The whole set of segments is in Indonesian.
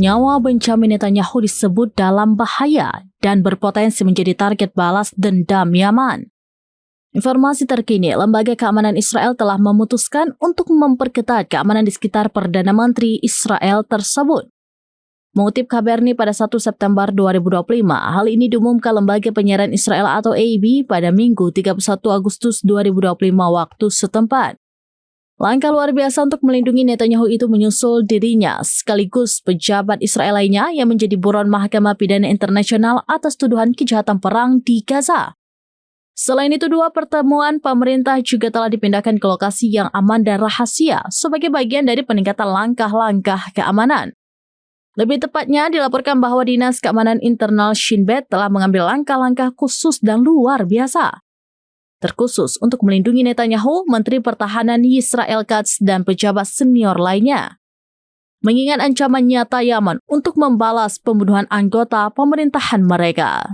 nyawa Benjamin Netanyahu disebut dalam bahaya dan berpotensi menjadi target balas dendam Yaman. Informasi terkini, Lembaga Keamanan Israel telah memutuskan untuk memperketat keamanan di sekitar Perdana Menteri Israel tersebut. Mengutip Kabarni pada 1 September 2025, hal ini diumumkan Lembaga Penyiaran Israel atau AB pada Minggu 31 Agustus 2025 waktu setempat. Langkah luar biasa untuk melindungi Netanyahu itu menyusul dirinya sekaligus pejabat Israel lainnya yang menjadi buron Mahkamah Pidana Internasional atas tuduhan kejahatan perang di Gaza. Selain itu, dua pertemuan pemerintah juga telah dipindahkan ke lokasi yang aman dan rahasia sebagai bagian dari peningkatan langkah-langkah keamanan. Lebih tepatnya, dilaporkan bahwa Dinas Keamanan Internal Shin Bet telah mengambil langkah-langkah khusus dan luar biasa. Terkhusus untuk melindungi Netanyahu, Menteri Pertahanan Israel Katz, dan pejabat senior lainnya. Mengingat ancaman nyata Yaman untuk membalas pembunuhan anggota pemerintahan mereka.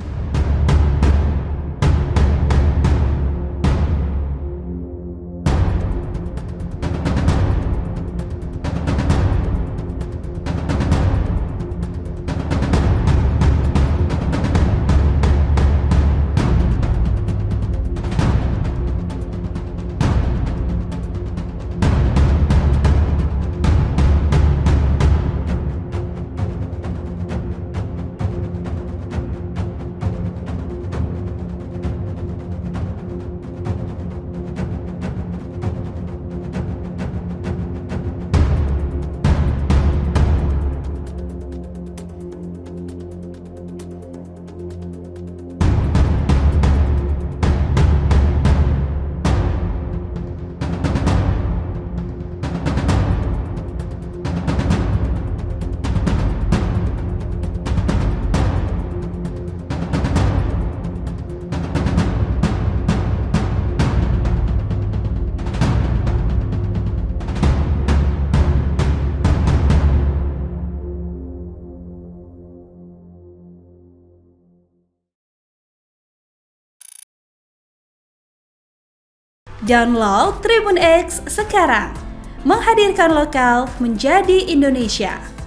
Download Tribun X sekarang, menghadirkan lokal menjadi Indonesia.